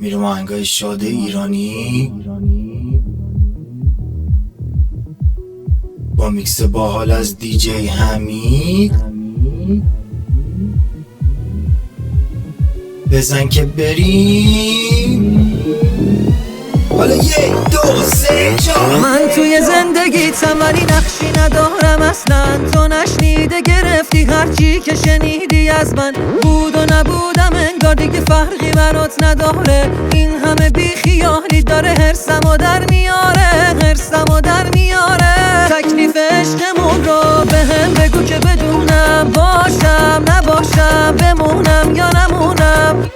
میرم آهنگای شاد ایرانی با میکس باحال از دیجی حمید. بزن که بریم. حالا 1 2 3 4. من توی زندگیتم ولی نقشی ندارم اصلا. تو نشنیده گرفتی هرچی که شنیدی از من. بود و نبودم انگار دیگه فرقی برات نداره. این همه بیخیالی داره هرسمو در میاره، هرسمو در میاره. تکلیف عشقمون رو به هم بگو که بدونم، باشم نباشم، بمونم یا نمونم.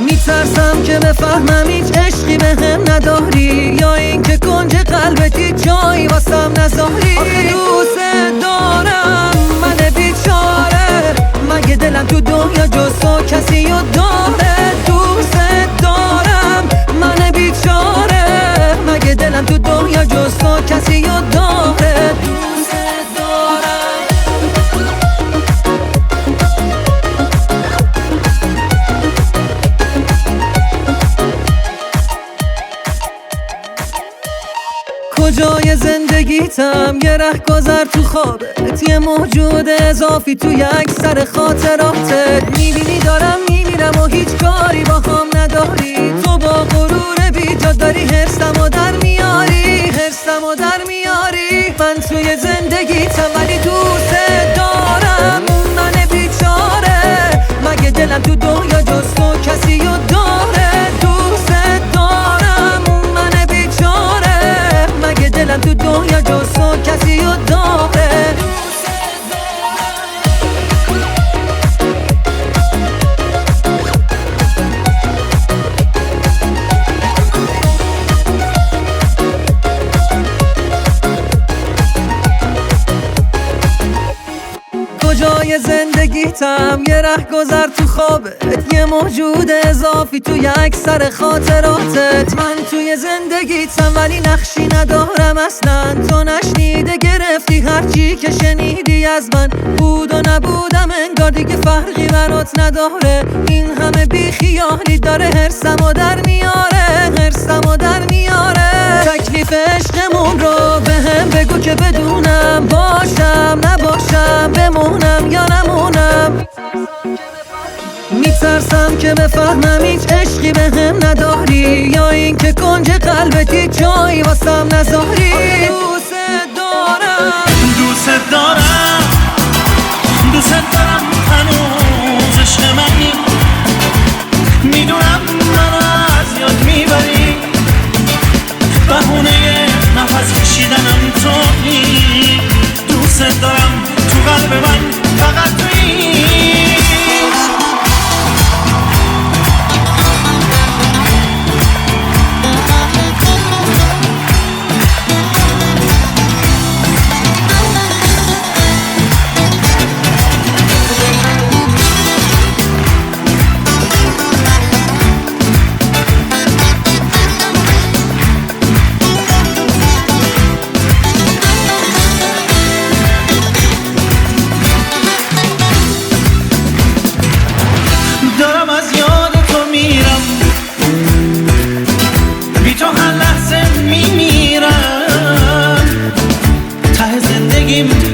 میترسم که بفهمم هیچ عشقی به هم نداری، یا این که کنج قلبتی جایی واسم نذاری. آخه دوست دارم من بیچاره، مگه دلم تو دنیا جز تو کسی رو داره؟ دوست دارم من بیچاره، مگه دلم تو دنیا جز تو کسی رو داره؟ دوست دارم. کجای زندگیتم یه رهگذر تو خوابت، یه موجود اضافی تو یک سر خاطراتت. میبینی دارم میمیرم و هیچ کاری با هم نداری. تو با غرور بیجا داری هرسمو در میاری، هرسمو در میاری. من توی زندگیتم ولی دوست دارم من بیچاره، مگه دلم تو دنیا جز تو کسی رو داره؟ دوست دارم من بیچاره، مگه دلم تو دنیا جز تو کسی رو داره؟ کجای زندگیتم یه رهگذر تو خوابت، یه موجود اضافی تو یک سر خاطراتت. من توی زندگیتم ولی نقشی ندارم اصلا. تو نشنیده گرفتی هرچی که شنیدی از من. بود و نبودم انگار دیگه فرقی برات نداره. این همه بیخیالی داره هرسمو در میاره، هرسمو در میاره. تکلیف عشقمون رو به هم بگو که بدونم، باشم نباشم، بمونم یا نمونم. میترسم که بفهمم هیچ عشقی به هم نداری، یا این که کنج قلبتی جایی واسم نذاری. دوست دارم، دوست دارم، دوست دارم هنوز عشق منی. میدونم منو از یاد میبری، بهونه نفس کشیدنم تویی. دوست دارم تو قلب من فقط تویی.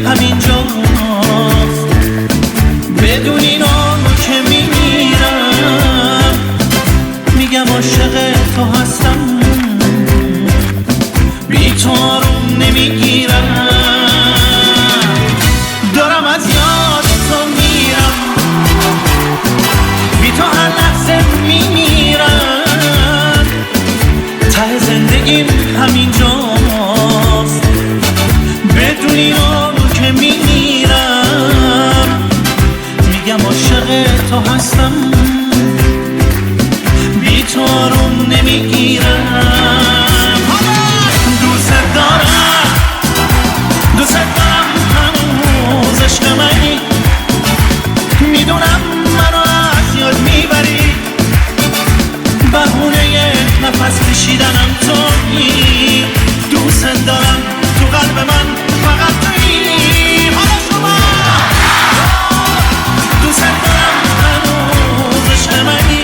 همین جاست بدون اینو که میمیرم. میگم عاشق تو هستم، بی تو آروم نمیگیرم. دارم از یاد تو میرم، بی تو هر لحظه میمیرم. ته زندگیم همین جاست بدون اینو که میمیرم. میگم عاشق تو هستم، بی تو آروم نمیگیرم. دوست دارم، دوست دارم هنوز عشق منی. میدونم منو از یاد میبری، بهونه نفس کشیدنم تویی. دوست دارم تو قلب من فقط تویی. حالا شما دوست دارم هنوز عشق منی.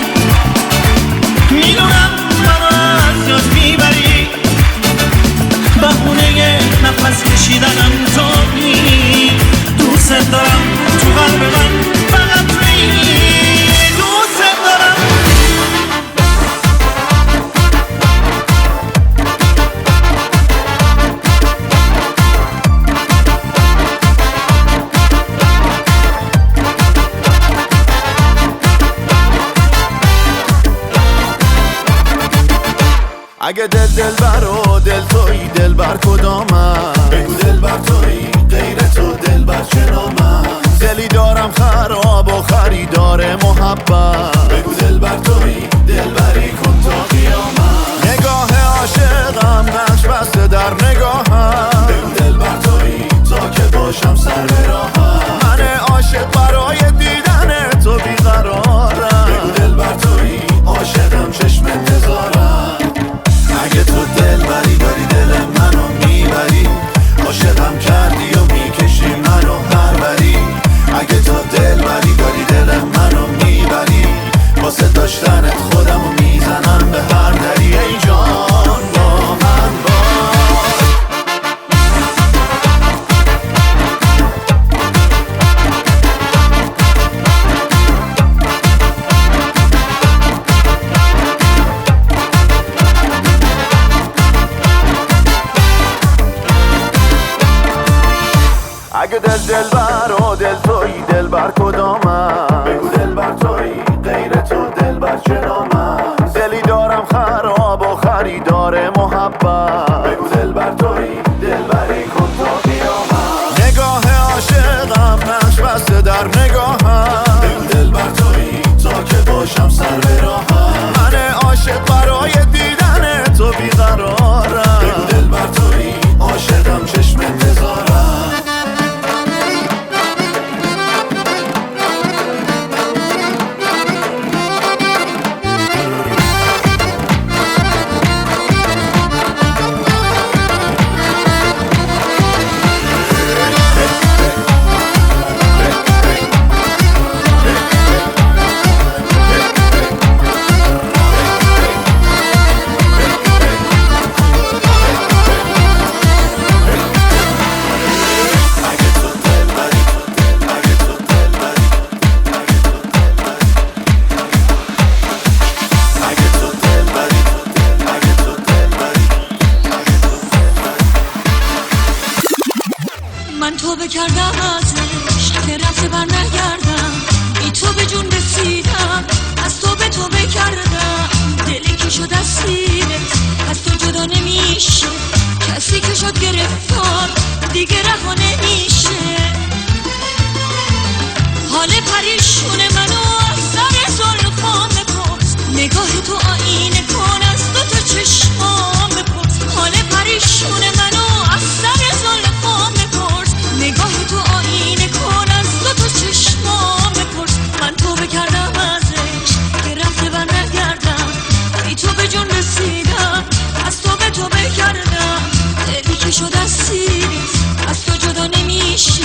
اگه دلبر و دل تویی دلبر کدامم؟ بگو دلبر تویی غیر تو دلبر چه نامم؟ دلی دارم خراب و خریدار محبت، بگو دلبر تویی دلبری کن تا قیامت. نگاه عاشقم نقش بسته در نگاهم، بگو دلبر تویی تا که باشم سر به راهم. من عاشق برای دیدن تو بیقرارم، بگو دلبر تویی عاشقم چشم انتظارم. اگه تو دلبری داری دل منو میبری، عاشقم کردی و میکشی منو هر بری. اگه تو دلبری داری دل منو میبری، واسه داشتنت خودمو میزنم به هر دری. ای جان با من باش. اگه دلبر و دل تویی دلبر کدامم؟ بگو دلبر تویی غیر تو دلبر چه نامم؟ دلی دارم خراب و خریدار محبت، بگو دلبر تویی دلبری کن تا قیامت. نگاه عاشقم نقش بسته در نگاهم، بگو دلبر تویی تا که باشم سر به راهم. من عاشق برای دیدن تو بیقرارم، بگو دلبر تویی عاشقم چشم انتظارم. من توبه کردم ازش که رفته بر نگردم، بی تو به جون رسیدم، از تو به توبه کردم. دلی که شد اسیرت از تو جدا نمیشه، کسی که شد گرفتار دیگه رها نمیشه. حال پریشون منو از سر زلفام بپرس، نگاه تو آینه کن از دو چشمام بپرس. حال پریشون منو از سر زلفام بپرس، نگاه تو آینه کن از دو چشمام بپرس. من توبه کردم ازش که رفته بر نگردم، بی تو به جون رسیدم، از تو به توبه کردم. دلی که شد اسیری از تو جدا نمیشه،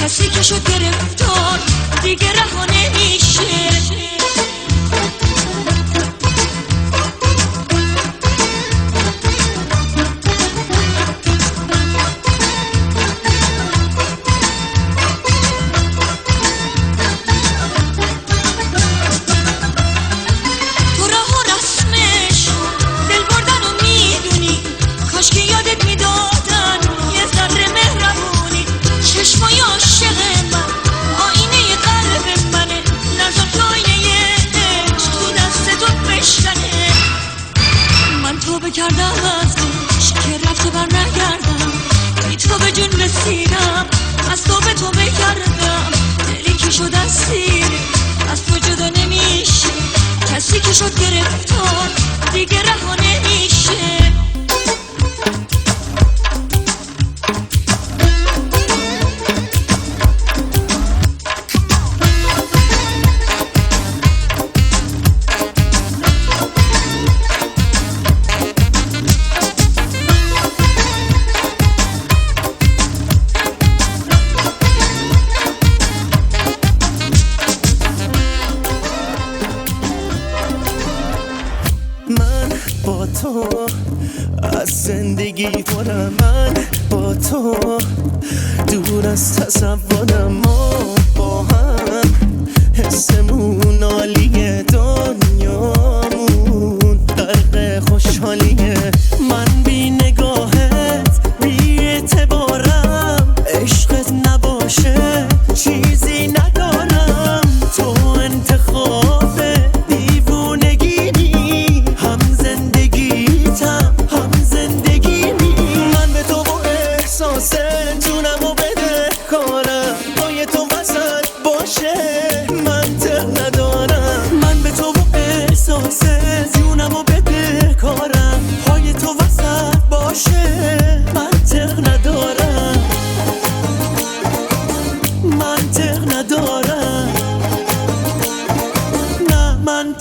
کسی که شد گرفتار دیگه رها نمیشه. کردم ازش که رفته بر نگردم، بی تو به جون رسیدم، از تو به توبه کردم. دلی که شد اسیر از تو جدا نمیشه، کسی که شد گرفتار دیگه رها نمیشه. با تو از زندگی پرم، من با تو دور از تصورم. ما با هم حسمون عالیه، دنیامون غرق خوشحالیه. من بی نگاهت بی اعتبارم، عشقت نباشه چیزی ندارم. تو انتخاب دیوونگی هم زندگیتم،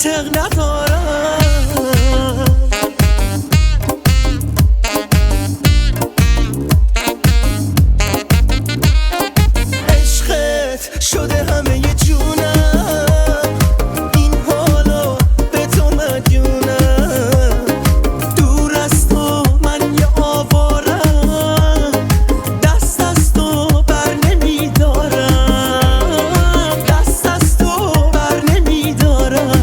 منطق ندارم. عشقت شده همه ی جونم، این حالا به تو مدیونم. دور از تو من یه آوارم، دست از تو بر نمیدارم، دست از تو بر نمیدارم.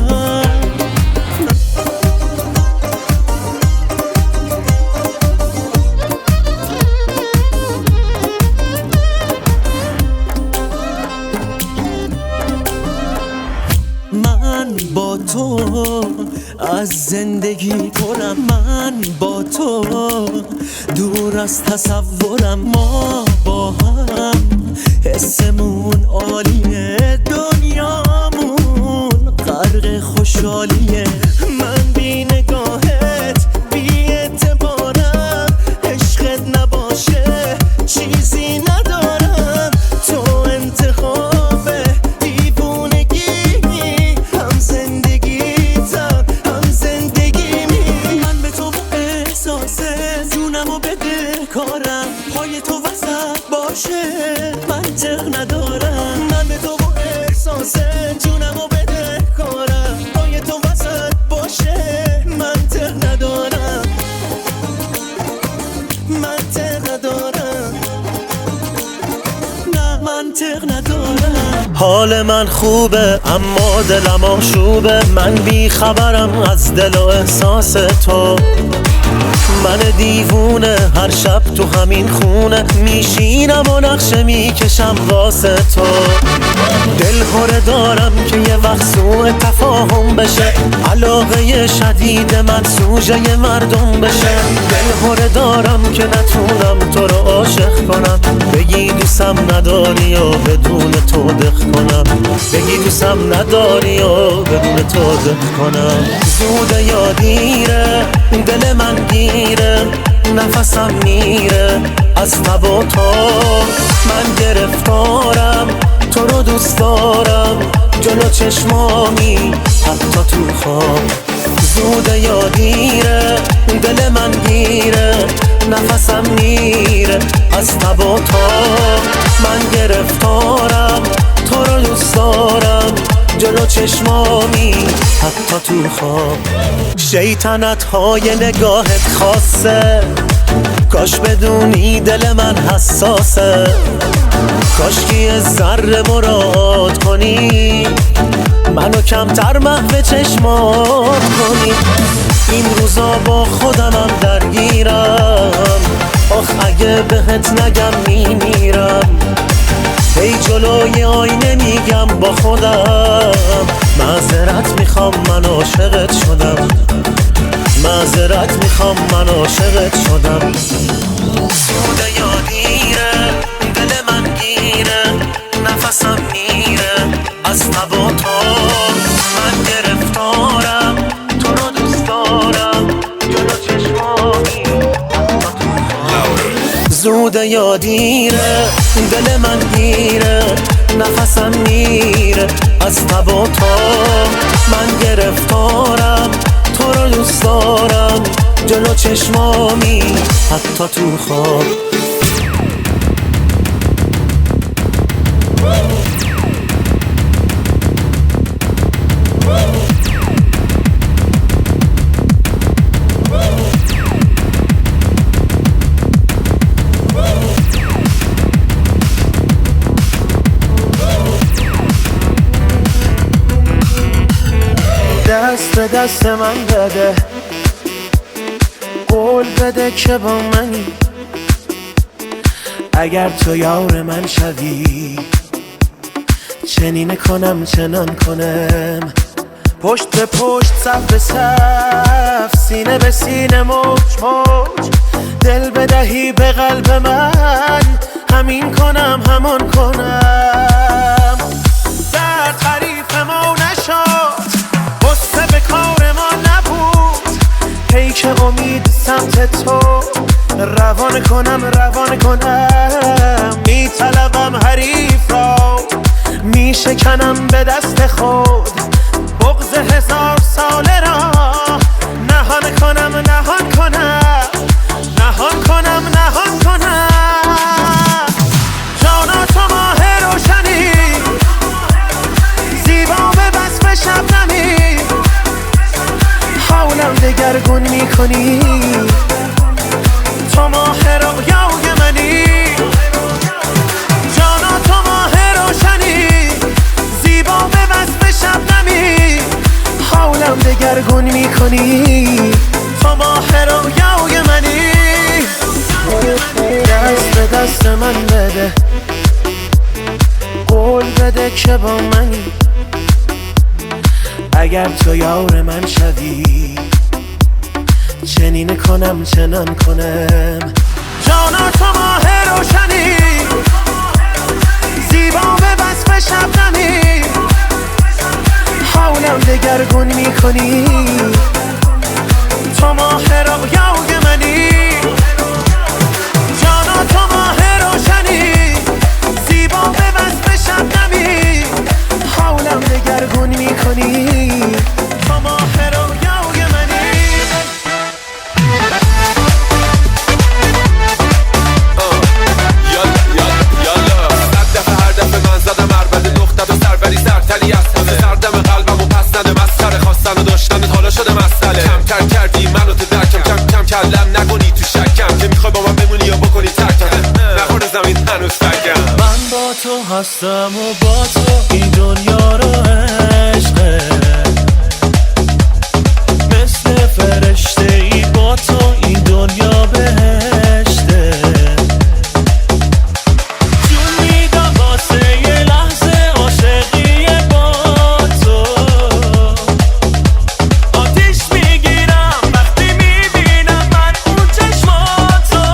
من با تو از زندگی پرم، من با تو دور از تصورم. ما با هم حسمون عالیه، دنیامون غرق خوشحالیه. من بی نگاهت بی اعتبارم، عشقت نباشه چیزی ندارم. تو انتخاب دیوونگی، هم زندگیتم هم زندگیمی. من به تو احساس جونمو بده کارم، پای تو وسط باشه منطق ندارم. من به تو احساس جونمو بده کارم، پای تو وسط باشه منطق ندارم، منطق ندارم، نه منطق ندارم. حال من خوبه اما دلم آشوبه، من بی خبرم از دل و احساس تو. من دیوونه هر شب تو همین خونه میشینم و نقشه میکشم واسه تو. دل هره دارم که یه وقت سوء تفاهم بشه، علاقه شدید من سوژه مردم بشه. دل هره دارم که نتونم تو رو عاشق کنم، بگی دوستم نداری و بدون تو دق کنم، بگی دوستم نداری و بدون تو دق کنم. زوده یا دیره دل من گیره، نفسم میره از تب و تا. من گرفتارم تو رو دوست دارم، جلو چشمامی حتی تو خواب. زوده یا دیره دل من گیره، نفسم میره از تب و تا. من گرفتارم تو رو دوست دارم، جلو چشمامی حتی تو خواب. شیطنت های نگاهت خاصه، کاش بدونی دل من حساسه. کاش که یه ذره مراعات کنی، منو کمتر محو چشمات کنی. این روزا با خودمم درگیرم، آخ اگه بهت نگم میمیرم. هی جلوی آینه میگم با خودم، معذرت میخوام من عاشقت شدم، معذرت میخوام من عاشقت شدم. سوده یا دیره دل من گیره، نفسم میره از تب و تا. من گرفتارم تو رو دوست دارم، جلو چشمامی زوده یا دیره دل من گیره، نفسم میره از تب و تا. من گرفتارم تو رو دوست دارم، جلو چشمامی حتی تو خواب. دست به دست من بده، قول بده که با منی. اگر تو یار من شوی، چنین کنم چنان کنم. پشت به پشت صف به صف، سینه به سینه موج موج. دل بدهی به قلب من، همین کنم همان کنم. در تعریف ما نشد، غصه به کار ما نبود. پیک امید سمت تو، روان کنم. میطلبم حریف را، میشکنم به دست خود. بغض راز 1000 ساله را نهان کنم نهان کنم نهان کنم نهان کنم جانا تو ماه روشنی زیبا به وصف شبنمی حولم دگرگون میکنی تو ماه رویای منی جانا تو ماه روشنی زیبا به وصف شبنمی حولم دگرگون میکنی تو ماه رویای منی دست به دست من بده قول بده که با منی اگر تو یار من شوی چنین کنم چنان کنم جانا تو ماه روشنی زیبا به وصف شبنمی حولم دگرگون میکنی تو ماه رویای منی جانا تو ماه روشنی زیبا به وصف شبنمی حولم دگرگون میکنی تو ماه رویای منی یالا صد دفعه هر دفعه من زدم عربد نقطت و سربری سرتری از همه سردم قلبم و پس نده مسخره خواستن و داشتنت حالا شده مسئله کمتر کردی منو تو درکم کم کلم نکنی تو شکم که میخوای با من بمونی یا بکنی ترکم نخوره زمین هنوز فکم من با تو هستم و با تو این دنیا رو عشقه مثل فرشته ای با تو این دنیا بهشته جون میدم واسه یه لحظه عاشقی با تو آتیش میگیرم وقتی میبینم من اون چشماتو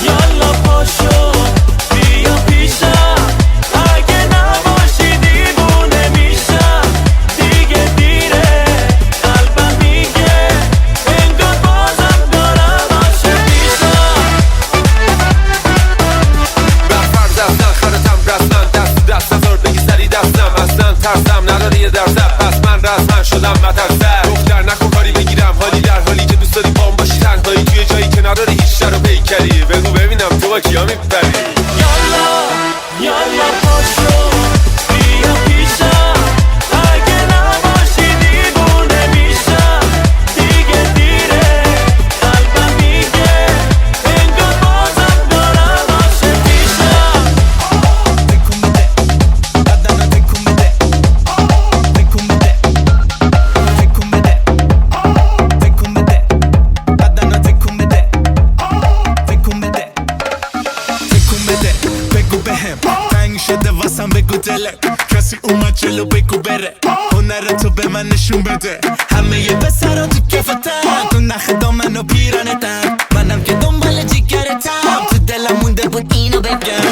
یالا پاشو بیا پیشم اگه نباشی دیوونه میشم دیگه دیره قلبم میگه انگار بازم دارم عاشق میشم برفرض اصلا خرتم رسمن دست تو دست نزار بگی سری دستم اصلا ترسم نداره یه درزد پس من رسمن شدم مترسد دختر نکن کاری بگیرم حالی در حالی که دوست داری بام باشی تنهایی توی جایی که نداره هیچ شر و پیکری بگو ببینم تو با کیا میپری یالا پاشو بیا پیشم اگه نباشی دیوونه میشم دیگه دیره قلبم میگه انگار بازم دارم عاشق میشم تکون بده بدنو تکون بده تکون بده تکون بده تکون بده بدنو تکون بده تکون بده تکون بده بگو بهم تنگ شده واسم بگو دلت کسی اومد جلو بگو بره هنر تو به من نشون بده همه یه پسرا تو کفتن تو نخ دامن و پیرانتن منم که دنبال جیگرتم تو دلم مونده بود اینو بگم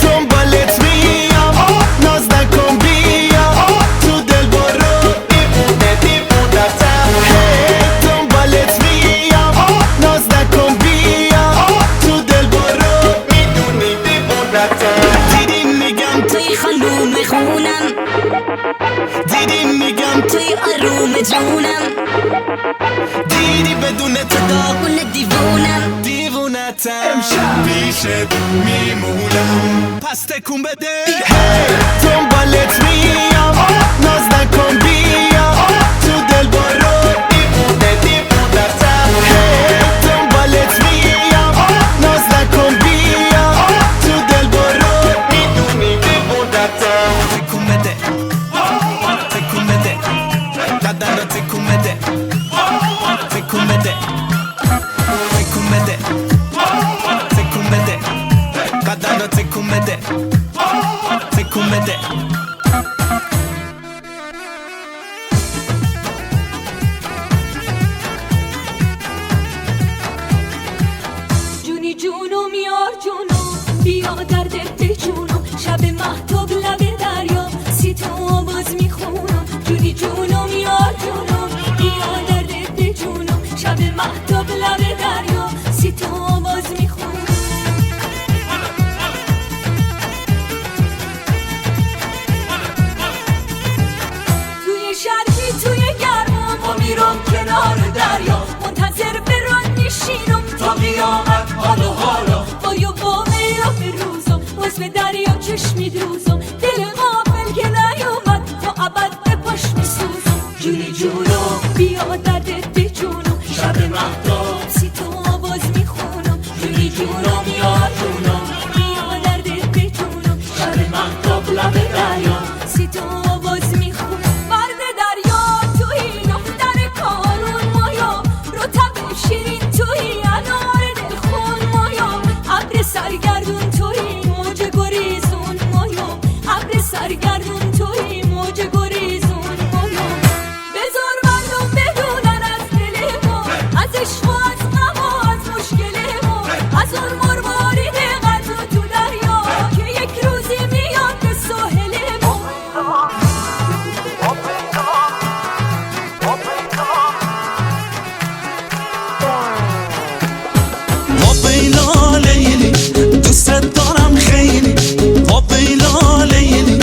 دنبالت میام ناز نکن بیا تو دل برو دیوونتم دنبالت میام ناز نکن بیا تو دل برو میدونی دیوونتم دیدی میگم توی خانوم خونم دیدی میگم توی آروم جونم دیدی بدون تو داغون دیوونم دیوونتم امشب پیشت میمونم پس تکون بده دنبالت میام ناز نکن بیا تو دل برو دیوونتم دنبالت میام ناز نکن بیا تو دل برو میدونی دیوونتم تکون بده تکون بده بدنو تکون بده تکون بده تکون بده تکون بده بدنو تکون بده تکون بده جونی جونم یار جونم بیا در دل جونم شب مهتاب لب دریا سی تو آواز میخونم جونی جونم یار جونم بیا در دل جونم شب مهتاب لب دریا سی تو آواز میخونم قیامت حالا حالا بایا با میرا به روزم باز به دریا چشمی دوزم دل غافل که نیومد تا ابد به پاش میسوزم جونی جونم بیا دردت به جونم شب مهتاب سی تو آواز میخونم جونی جونم یا جونم بیا دردت به جونم شب مهتاب لب دریا سی تو آواز میخونم مرد دریا توی دختر کارون مایا رطب شیرین توی انار دلخون مایا ابر سرگردون توی موج گریزون مایا ابر سرگردون توی موج گریزون مایا بذار مردم بدونن از دل ما از عشق و از غم و از مشکل ما از اون مروارید قطر تو دریا که یک روزی میاد به ساحل ما وابیلا لیلی دوست دارم خیلی وابیلا لیلی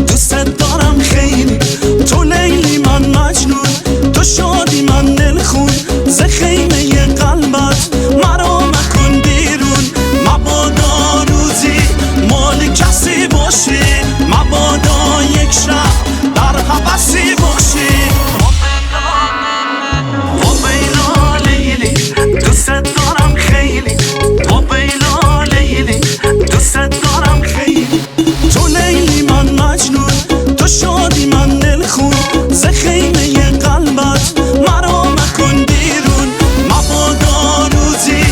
دوست دارم خیلی تو لیلی من مجنون تو شادی من دلخون ز خیمه قلبت مرا مکن بیرون مبادا روزی مال کسی باشی مبادا یک شب در حبسی باشی وابیلا لیلی دوست دارم خیلی وابیلا لیلی دوست دارم خیلی تو لیلی من مجنون تو شادی من دلخون ز خیمه قلبت مرا مکن بیرون مبادا روزی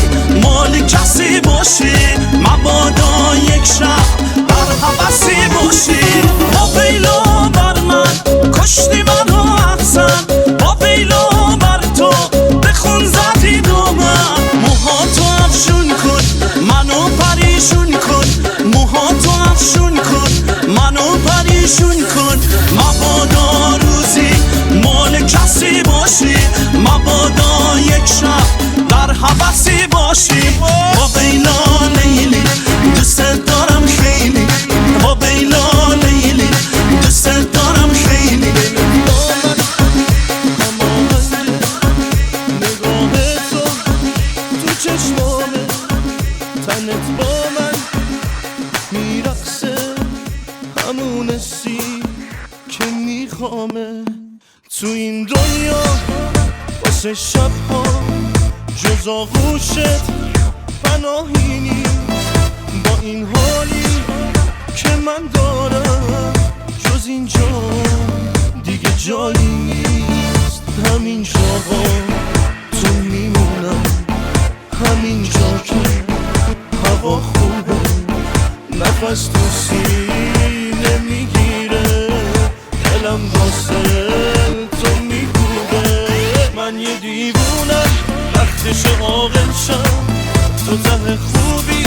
مال کسی باشی مبادا یک شب در حبسی باشی وابیلا بر من کشتی منو احسن وابیلا بر تو بخون زدی دومن موهاتو افشون کن منو پریشون کن موهاتو افشون کن منو پریشون کن مبادا روزی مال کسی باشی مبادا یک شب در حبسی باشی وابیلا لیلی دوست دارم خیلی وابیلا لیلی دوست دارم خیلی نگاه تو چشمانه تنت با من میرقصه همون سی که میخوامه تو این دنیا واسه شبها جز آغوشت پناهی نیست با این حالی که من دارم جز اینجا دیگه جایی نیست همین جاها تو میمونم همین جا که هوا خوبه نفس تو سینه میگیره دلم واسه تو میگوبه من یه دیوونم وقتش عاقل شم تو ته خوبی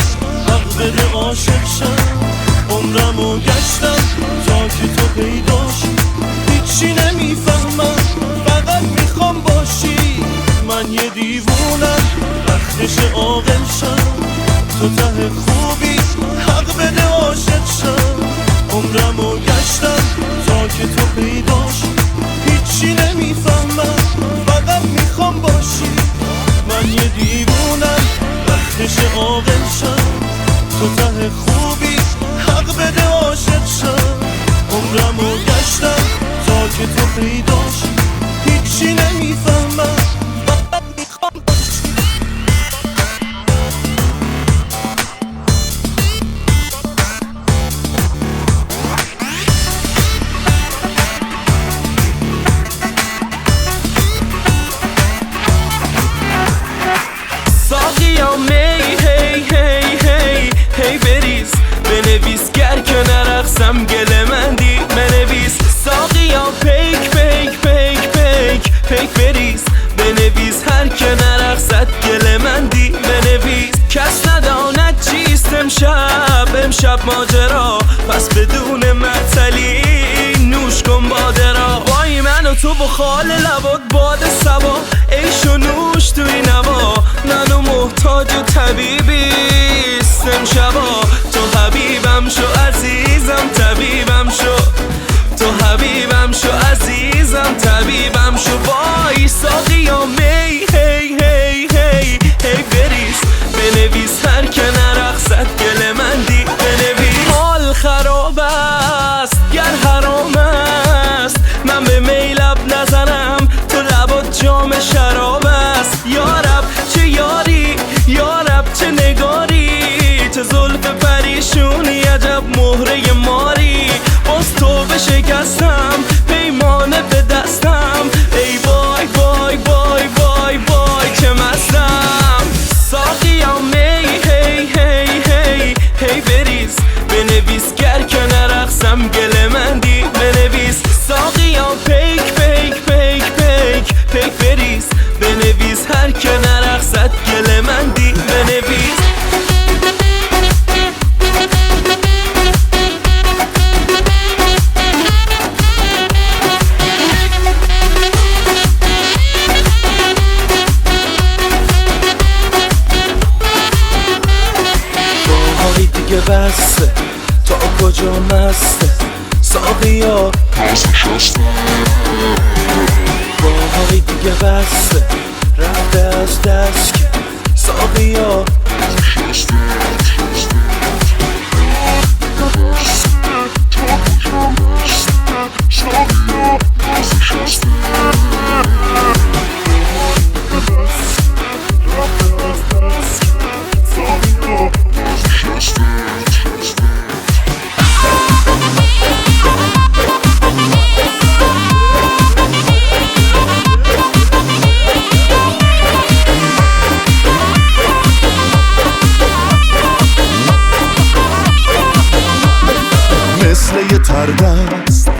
حق بده عاشق شم عمرمو گشتم تا که تو پیداشی هیچی نمیفهمم فقط میخوام باشی من یه دیوونم وقتش عاقل شم تو ته خوبی حق بده عاشق شم عمرمو گشتم تا که تو پیداشی هیچی نمیفهمم فقط میخوام باشی من یه دیوونم وقتش عاقل شم تو ته خوبی حق بده عاشق شم عمرمو گشتم تا که تو پیداشی هیچی نمیفهمم فقط میخوام باشی ساقیا می هی هی هی هی بریز بنویس گر که نرقصم گل من دی بنویس ساقیا پیک پیک پیک پیک پیک بریز بنویس هر که نرقصد گل من دی بنویس کس نداند چیست امشب ماجرا پس بدون معطلی نوش کن باده را وای من و تو بخال لبات باد سبا عیش و نوش توی نوا منو محتاج طبیبیست امشبا تو حبیبم شو عزیزم طبیبم شو تو حبیبم شو عزیزم طبیبم شو وای ساقیا می هی هی هی هی بریز پریشونی عجب مهره ماری باز تو به شکستم پیمانه به دستم ای وای وای وای وای وای که مستم ساقیام می هی هی هی هی بریز بنویس گر که نرقصم گله مندی بنویس ساقیام پیک پیک پیک پیک پیک بریز بنویس هر که نرقصد گله مندی بنویس دیگه بسته تا کجا مسته ساقیا باهای دیگه بسته رفته از دست که ساقیا مثل یه تردست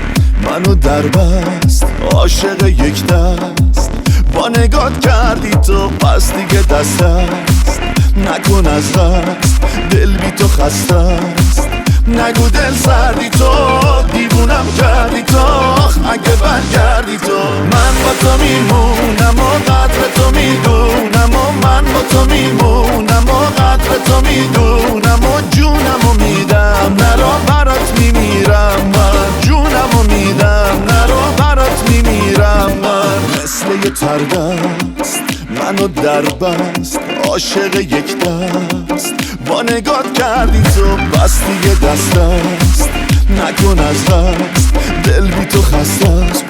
منو در بست عاشق یک دست با نگات کردی تو پس دیگه دست است نکن از دست دل بی تو خسته است نگو دل سردی تو دیوونم کردی تو اگه برگردی تو من با تو میمونم و قدر تو میدونم و من با تو میمونم و قدر تو میدونم و جونم و میدم نرا برات میمیرم من جونم و میدم نرا برات میمیرم من مثل یه تردست منو در بست عاشق یک دست با نگات کردی تو بس دیگه دست است نکن از دست دل بی تو خسته است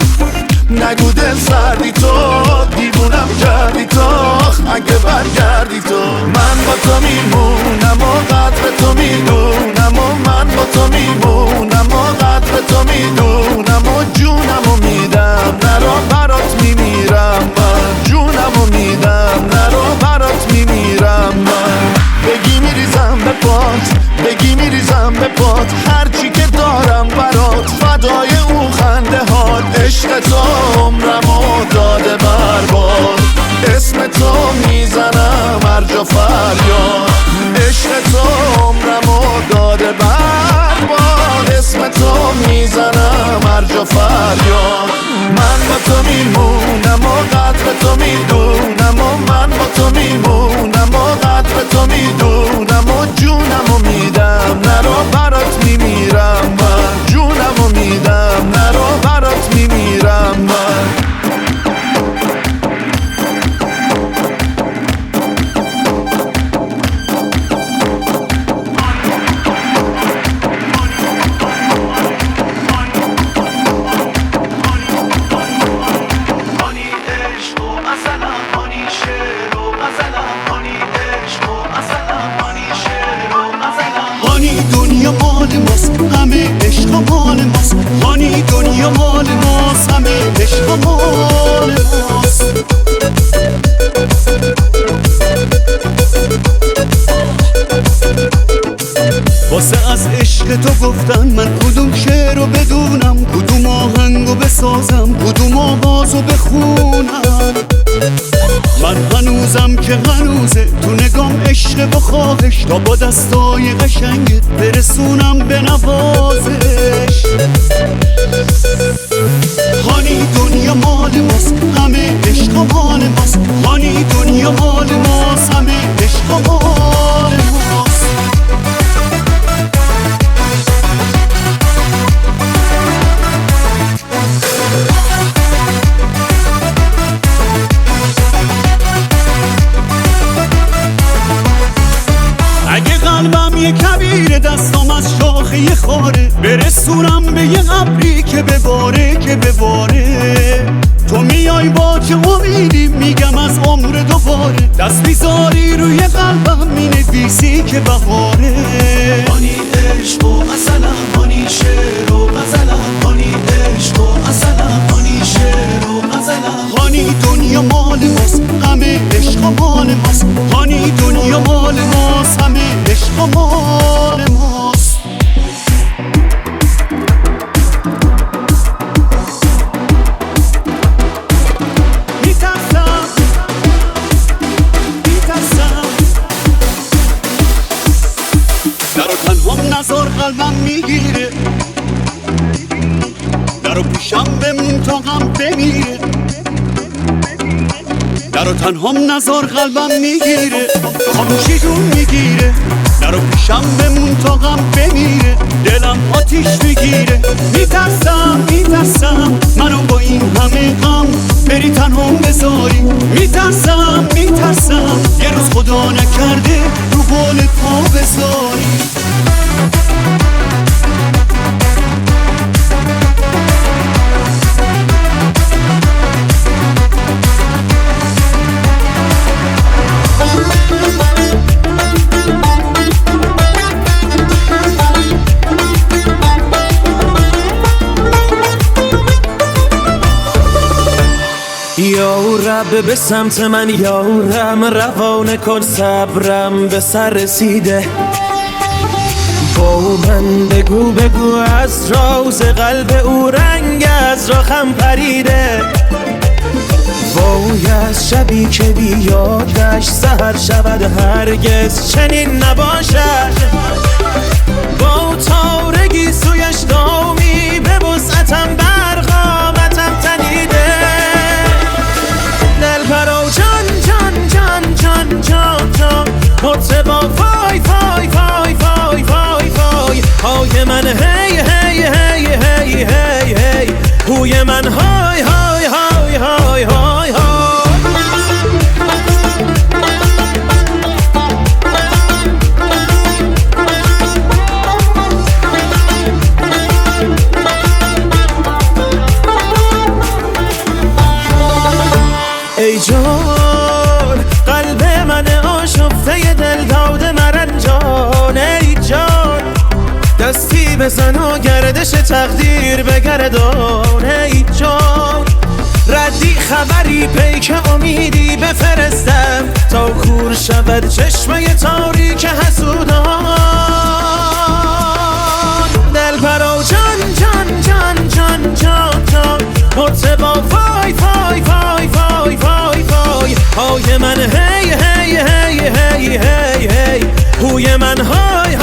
نگو دل سردی تو دیوونم کردی تو اگه برگردی تو من با تو میمونم و قدر تو میدونم و من با تو میمونم و قدر تو میدونم و جونم و میدم نرا برات میمیرم من جونم و میدم نرا برات میمیرم من بگی میریزم به پات بگی میریزم به پات هرچی که دارم برات فدای اون خنده هات عشق تو عمرمو داده برباد اسم تو میزنم هر جا فریاد عشق تو عمرمو داده برباد اسم تو میزنم هر جا فریاد من با تو میمونم و قدر تو میدونم و من با تو میمونم و قدر تو میدونم و جونم و میدم نرا برات میمیرم من جونم و میدم نرا برات میمیرم من دنیا مال ماست همه عشق مال ماست هانی دنیا مال ماست همه عشق مال ماست واسه از عشق تو گفتن من کدوم شعر رو بدونم کدوم آهنگ رو بسازم کدوم آواز رو بخونم من هنوزم که هنوزه تو نگام عشق و خواهش تا با دستای قشنگت برسونم به نوازش هانی دنیا مال ماست همه عشق مال ماست هانی دنیا مال ماست همه عشق مال ماست اگه قلبم یه کبیر دستم از شاخه یه خاره برسونم به یه ابری که بباره که بباره تو میای با چه امیدی میگم از عمر دوباره دست میذاری روی قلبم مینویسی که بهاره هانی عشق و اصلم هانی شعر و غزلم هانی عشق و اصلم هانی شعر و غزلم هانی دنیا مال ماست همه عشق مال ماست هانی دنیا مال ماست همه عشق مال ماست درو تنها نظر قلبم میگیره درو پیشم بمون تا غم بمیره درو تنها نظر قلبم میگیره خاموشی جون میگیره درو پیشم بمون تا غم بمیره دلم آتیش میگیره میترسم منو با این همه غم بری تنها بذاری میترسم یه روز خدا نکرده رو بال پا بذاری یا رب به سمت من یارم روانه کن صبرم به سر رسیده با من بگو از راز قلب او رنگ از راخم پریده وای از شبی که بیادش سحر شود هرگز چنین نباشد با تارگی سویش دامی به وسعتم برقامتم تنیده دل پرو جان مرتبا فای های من هی هوی من های ای جان قلب من آشفته دل داده مرنجان ای جان دستی بزن و گردش تقدیر بگردان ای جان ردی خبری پیک امیدی بفرستم تا کور شود چشمه تاریک حسودان دل پرو جان مرتبا فای های من هی هوی من های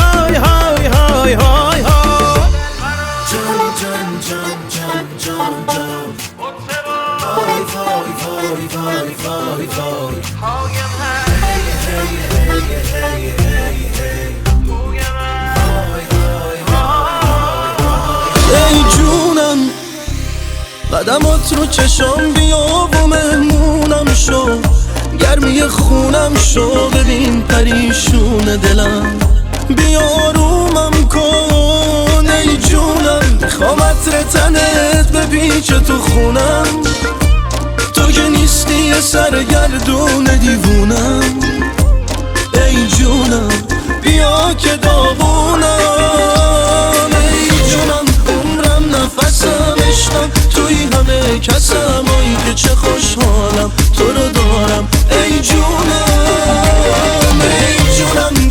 ای جونم قدمات رو چشام بیا و مهمونم شو گرمی خونم شو ببین پریشون دلم بیا آرومم کن ای جونم میخوام عطر تنت بپیچه تو خونم تو که نیستی یه سرگردون دیوونم ای جونم بیا که داغونم ای جونم عمرم نفسم عشقم توی همه کسم آی که چه خوشحالم تو رو دارم ای جونم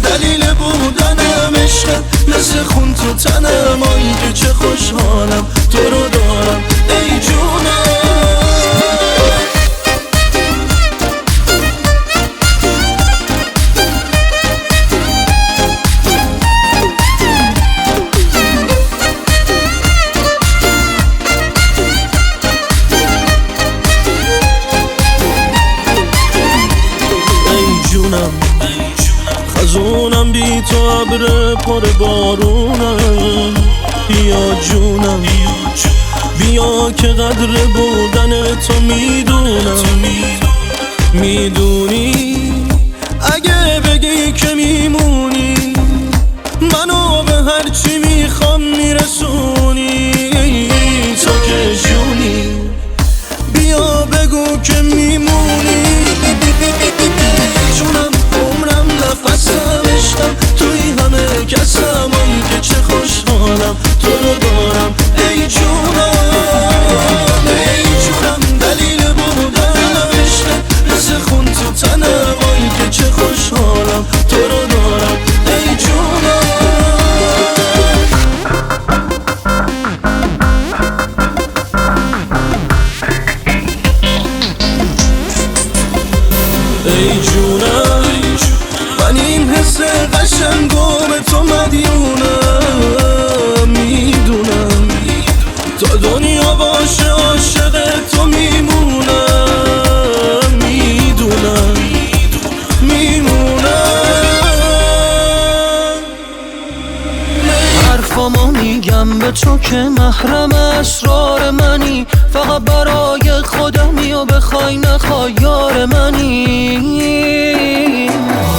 دلیل بودنم عشقت مثل خون تو تنم آی که چه خوشحالم تو رو دارم ای جونم خزونم بی تو ابر پر بارونم بیا جونم بیا که قدر بودن تو میدونی اگه بگی که میمونی منو به هرچی میخوام میرسونی تو که جونی بیا بگو که میمونی باشه عاشق تو میمونم، میدونم حرفامو میگم به تو که محرم اسرار منی، فقط برای خودمی و بخوای نخوای یار منی.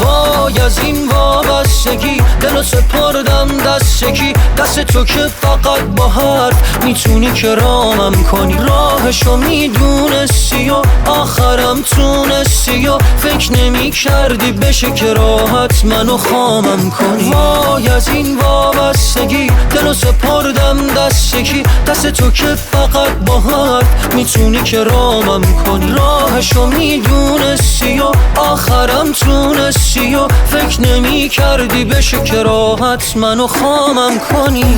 وای از این وابستگی دلو سپردم دستگی، دست تو که فقط با حرف میتونی که رامم کنی. راهشو میدونستی و آخرم تونستی و فکر نمی کردی بشه که راحت منو خامم کنی. وای از این وابستگی دلو سپردم دستگی، دست تو که فقط با حرف میتونی که رامم کنی. راهشو میدونستی و آخرم تونستی و فکر نمی کردی بشه که راحت منو خامم کنی.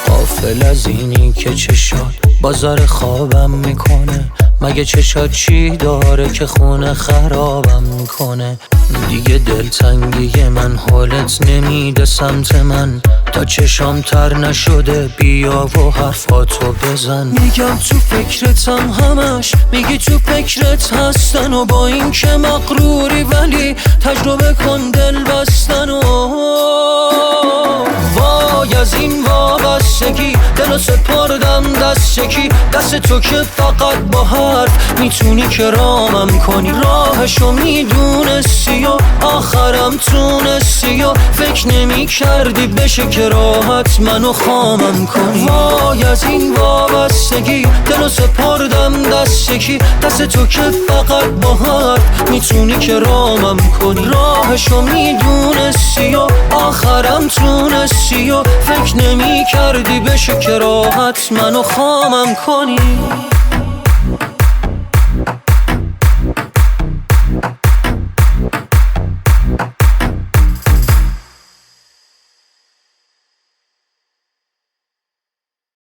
غافل از اینی که چشات بازار خوابم میکنه، مگه چشات چی داره که خونه خرابم میکنه. دیگه دلتنگی من حالت نمیده سمت من، تا چشام تر نشده بیا و حرفاتو بزن. میگم تو فکرتم همش، میگی تو فکرت هستن و با این که مغروری ولی تجربه کن دل بستن. و وای از این وابستگی دلو سپردم دستگی، دست تو که فقط با حرف میتونی که رامم کنی. راهشو میدونستی و آخرم تونستی و فکر نمی کردی بشه که راحت منو خامم کنی. وای از این وابستگی دلو سپردم دستگی، دست تو که فقط با حرف میتونی که رامم کنی. راهشو میدونستی و آخرم تونستی و فکر نمی کردی بشه که راحت منو خامم کنی.